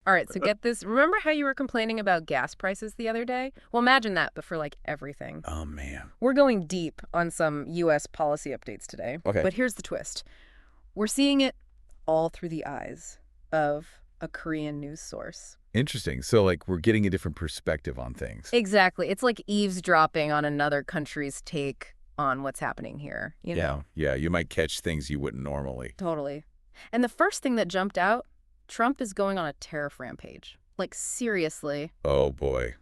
All right, so get this. Remember how you were complaining about gas prices the other day? Well, imagine that, but for like everything. Oh, man. We're going deep on some U.S. policy updates today. Okay. But here's the twist. We're seeing it all through the eyes of a Korean news source. Interesting. So, like, we're getting a different perspective on things. Exactly. It's like eavesdropping on another country's take on what's happening here, you know? Yeah, you might catch things you wouldn't normally. Totally. And the first thing that jumped out, Trump is going on a tariff rampage. Like, seriously. Oh, boy.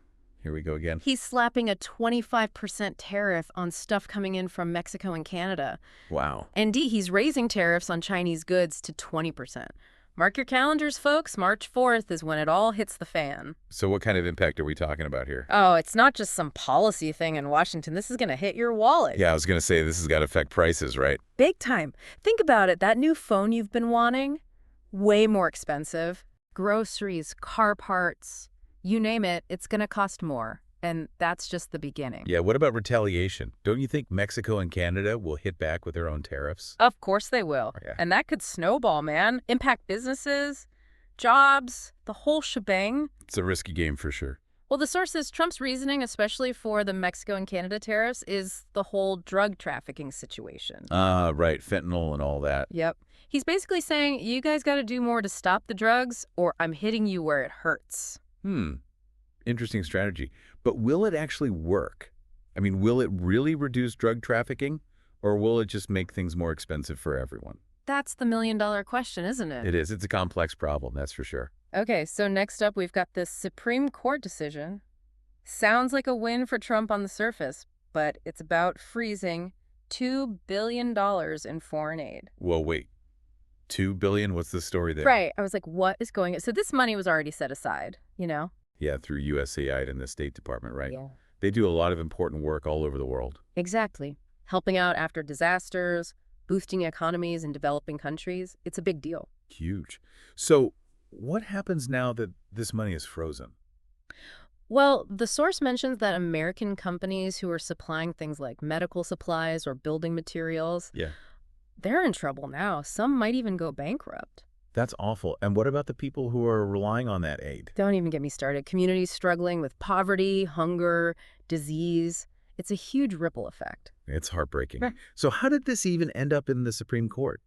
Here we go again. He's slapping a 25% tariff on stuff coming in from Mexico and Canada. Wow. And he's raising tariffs on Chinese goods to 20%. Mark your calendars, folks. March 4th is when it all hits the fan. So what kind of impact are we talking about here? Oh, it's not just some policy thing in Washington. This is going to hit your wallet. Yeah, I was going to say this has got to affect prices, right? Big time. Think about it. That new phone you've been wanting, way more expensive. Groceries, car parts, you name it, it's going to cost more. And that's just the beginning. Yeah, what about retaliation? Don't you think Mexico and Canada will hit back with their own tariffs? Of course they will. Yeah. And that could snowball, man. Impact businesses, jobs, the whole shebang. It's a risky game for sure. Well, the source says Trump's reasoning, especially for the Mexico and Canada tariffs, is the whole drug trafficking situation. Right, fentanyl and all that. Yep. He's basically saying, you guys got to do more to stop the drugs, or I'm hitting you where it hurts. Interesting strategy. But will it actually work? I mean, will it really reduce drug trafficking, or will it just make things more expensive for everyone? That's the million-dollar question, isn't it? It is. It's a complex problem, that's for sure. Okay, so next up we've got this Supreme Court decision. Sounds like a win for Trump on the surface, but it's about freezing $2 billion in foreign aid. Whoa, wait. $2 billion? What's the story there? Right. I was like, what is going on? So this money was already set aside, you know? Yeah, through USAID and the State Department, right? Yeah. They do a lot of important work all over the world. Exactly. Helping out after disasters, boosting economies in developing countries. It's a big deal. Huge. So what happens now that this money is frozen? Well, the source mentions that American companies who are supplying things like medical supplies or building materials, they're in trouble now. Some might even go bankrupt. That's awful. And what about the people who are relying on that aid? Don't even get me started. Communities struggling with poverty, hunger, disease. It's a huge ripple effect. It's heartbreaking. So how did this even end up in the Supreme Court?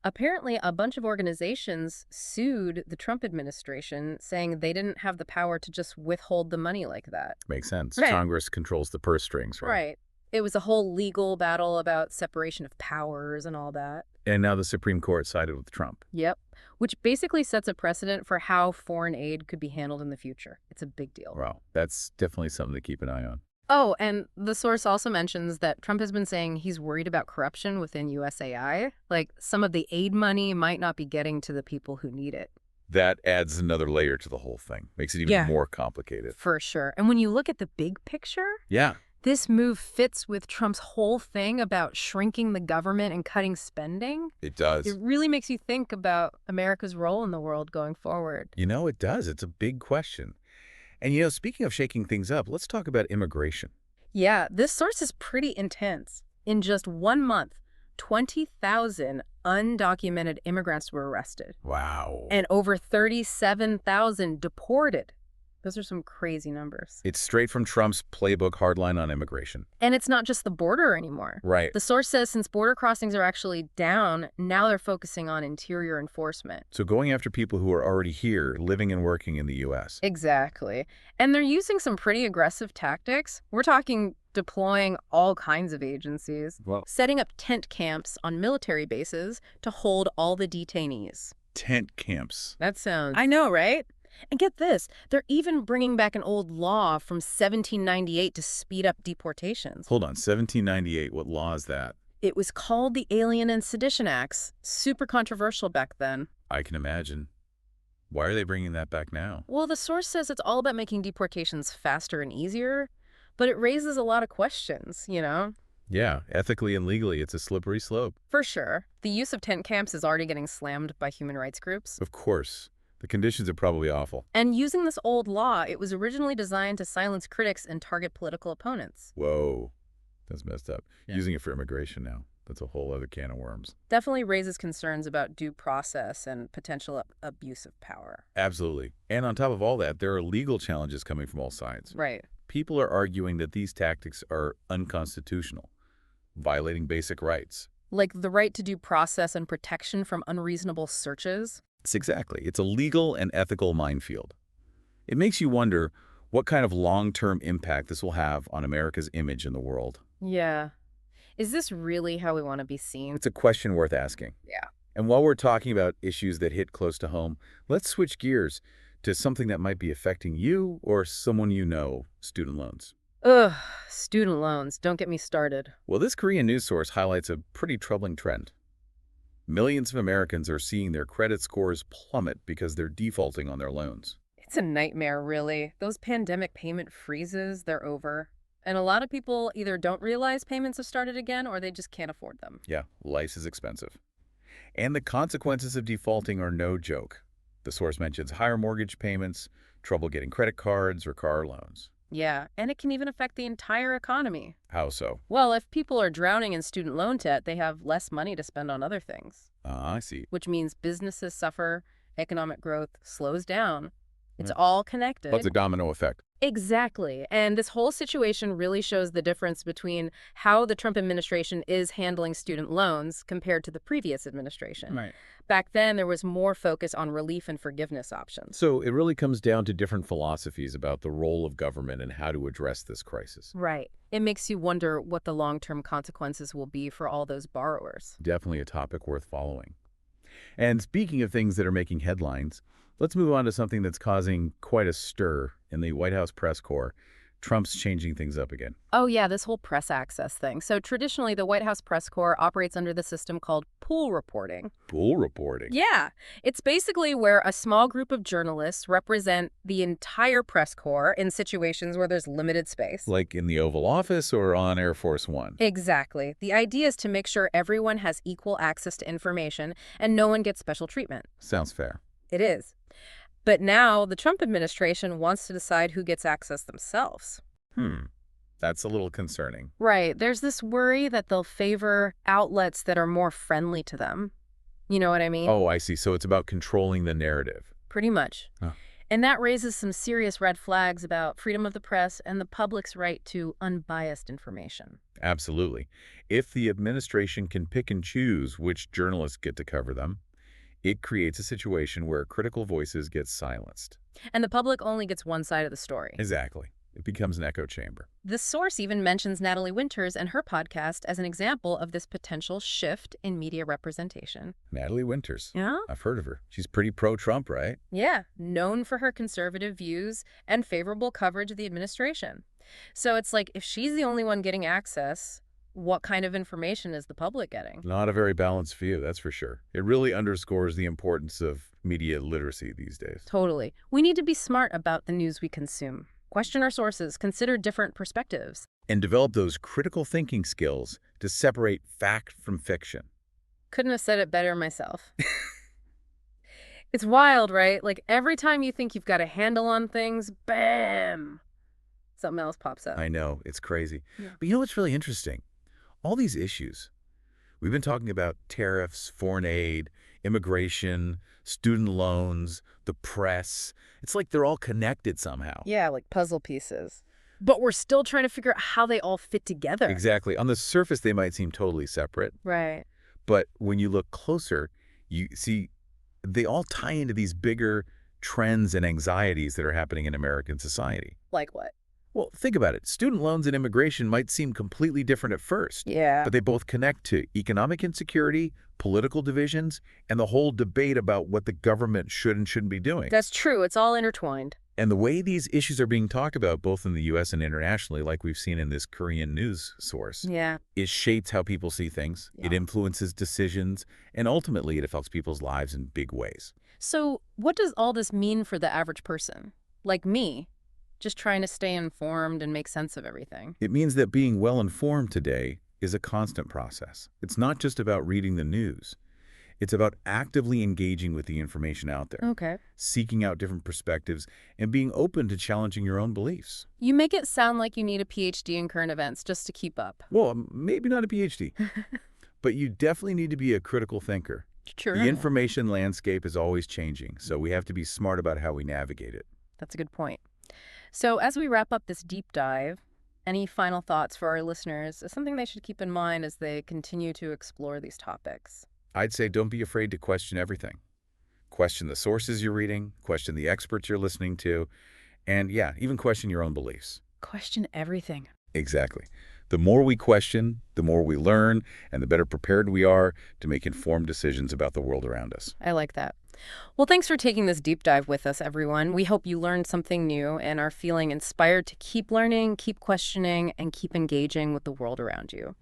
Apparently, a bunch of organizations sued the Trump administration, saying they didn't have the power to just withhold the money like that. Makes sense. Right. Congress controls the purse strings, right? Right. It was a whole legal battle about separation of powers and all that. And now the Supreme Court sided with Trump. Yep. Which basically sets a precedent for how foreign aid could be handled in the future. It's a big deal. Wow. That's definitely something to keep an eye on. Oh, and the source also mentions that Trump has been saying he's worried about corruption within USAI. Like, some of the aid money might not be getting to the people who need it. That adds another layer to the whole thing. Makes it even more complicated. For sure. And when you look at the big picture, this move fits with Trump's whole thing about shrinking the government and cutting spending. It does. It really makes you think about America's role in the world going forward. You know, it does. It's a big question. And, you know, speaking of shaking things up, let's talk about immigration. Yeah, this source is pretty intense. In just 1 month, 20,000 undocumented immigrants were arrested. Wow. And over 37,000 deported. Those are some crazy numbers. It's straight from Trump's playbook hardline on immigration. And it's not just the border anymore. Right. The source says since border crossings are actually down, now they're focusing on interior enforcement. So going after people who are already here, living and working in the U.S. Exactly. And they're using some pretty aggressive tactics. We're talking deploying all kinds of agencies, setting up tent camps on military bases to hold all the detainees. Tent camps. That sounds... I know, right? And get this, they're even bringing back an old law from 1798 to speed up deportations. Hold on, 1798, what law is that? It was called the Alien and Sedition Acts. Super controversial back then. I can imagine. Why are they bringing that back now? Well, the source says it's all about making deportations faster and easier, but it raises a lot of questions, you know? Yeah, ethically and legally, it's a slippery slope. For sure. The use of tent camps is already getting slammed by human rights groups. Of course. The conditions are probably awful. And using this old law, it was originally designed to silence critics and target political opponents. Whoa. That's messed up. Using it for immigration now. that's a whole other can of worms. Definitely raises concerns about due process and potential abuse of power. Absolutely. And on top of all that, there are legal challenges coming from all sides. Right. People are arguing that these tactics are unconstitutional, violating basic rights. Like the right to due process and protection from unreasonable searches? It's a legal and ethical minefield. It makes you wonder what kind of long-term impact this will have on America's image in the world. Yeah. Is this really how we want to be seen? It's a question worth asking. Yeah. And while we're talking about issues that hit close to home, let's switch gears to something that might be affecting you or someone you know, student loans. Ugh, student loans. Don't get me started. Well, this Korean news source highlights a pretty troubling trend. Millions of Americans are seeing their credit scores plummet because they're defaulting on their loans. It's a nightmare, really. Those pandemic payment freezes, they're over. And a lot of people either don't realize payments have started again or they just can't afford them. Yeah, life is expensive. And the consequences of defaulting are no joke. The source mentions higher mortgage payments, trouble getting credit cards or car loans. Yeah, and it can even affect the entire economy. How so? Well, if people are drowning in student loan debt, they have less money to spend on other things. I see. Which means businesses suffer, economic growth slows down. It's all connected. Well, it's a domino effect. Exactly. And this whole situation really shows the difference between how the Trump administration is handling student loans compared to the previous administration. Right. Back then, there was more focus on relief and forgiveness options. So it really comes down to different philosophies about the role of government and how to address this crisis. Right. It makes you wonder what the long-term consequences will be for all those borrowers. Definitely a topic worth following. And speaking of things that are making headlines, let's move on to something that's causing quite a stir in the White House press corps. Trump's changing things up again. Oh, yeah, this whole press access thing. So traditionally, the White House press corps operates under the system called pool reporting. Pool reporting? Yeah. It's basically where a small group of journalists represent the entire press corps in situations where there's limited space. Like in the Oval Office or on Air Force One? Exactly. The idea is to make sure everyone has equal access to information and no one gets special treatment. Sounds fair. It is. But now the Trump administration wants to decide who gets access themselves. That's a little concerning. Right. There's this worry that they'll favor outlets that are more friendly to them. You know what I mean? Oh, I see. So it's about controlling the narrative. Pretty much. Huh. And that raises some serious red flags about freedom of the press and the public's right to unbiased information. Absolutely. If the administration can pick and choose which journalists get to cover them, it creates a situation where critical voices get silenced. And the public only gets one side of the story. Exactly. It becomes an echo chamber. The source even mentions Natalie Winters and her podcast as an example of this potential shift in media representation. Natalie Winters. Yeah? I've heard of her. She's pretty pro-Trump, right? Yeah, known for her conservative views and favorable coverage of the administration. So it's like, if she's the only one getting access, what kind of information is the public getting? Not a very balanced view, that's for sure. It really underscores the importance of media literacy these days. Totally. We need to be smart about the news we consume. Question our sources, consider different perspectives. And develop those critical thinking skills to separate fact from fiction. Couldn't have said it better myself. It's wild, right? Like every time you think you've got a handle on things, bam! Something else pops up. I know, it's crazy. Yeah. But you know what's really interesting? All these issues, we've been talking about tariffs, foreign aid, immigration, student loans, the press. It's like they're all connected somehow. Yeah, like puzzle pieces. But we're still trying to figure out how they all fit together. Exactly. On the surface, they might seem totally separate. Right. But when you look closer, you see they all tie into these bigger trends and anxieties that are happening in American society. Like what? Well, think about it. Student loans and immigration might seem completely different at first. Yeah. But they both connect to economic insecurity, political divisions, and the whole debate about what the government should and shouldn't be doing. That's true. It's all intertwined. And the way these issues are being talked about, both in the U.S. and internationally, like we've seen in this Korean news source, Yeah. it shapes how people see things. Yeah. It influences decisions, and ultimately it affects people's lives in big ways. So what does all this mean for the average person? Like me, just trying to stay informed and make sense of everything. It means that being well-informed today is a constant process. It's not just about reading the news. It's about actively engaging with the information out there, Okay. seeking out different perspectives, and being open to challenging your own beliefs. You make it sound like you need a PhD in current events just to keep up. Well, maybe not a PhD, but you definitely need to be a critical thinker. Sure. The information landscape is always changing, so we have to be smart about how we navigate it. That's a good point. So as we wrap up this deep dive, any final thoughts for our listeners is something they should keep in mind as they continue to explore these topics? I'd say don't be afraid to question everything. Question the sources you're reading, question the experts you're listening to, and yeah, even question your own beliefs. Question everything. Exactly. The more we question, the more we learn, and the better prepared we are to make informed decisions about the world around us. I like that. Well, thanks for taking this deep dive with us, everyone. We hope you learned something new and are feeling inspired to keep learning, keep questioning, and keep engaging with the world around you.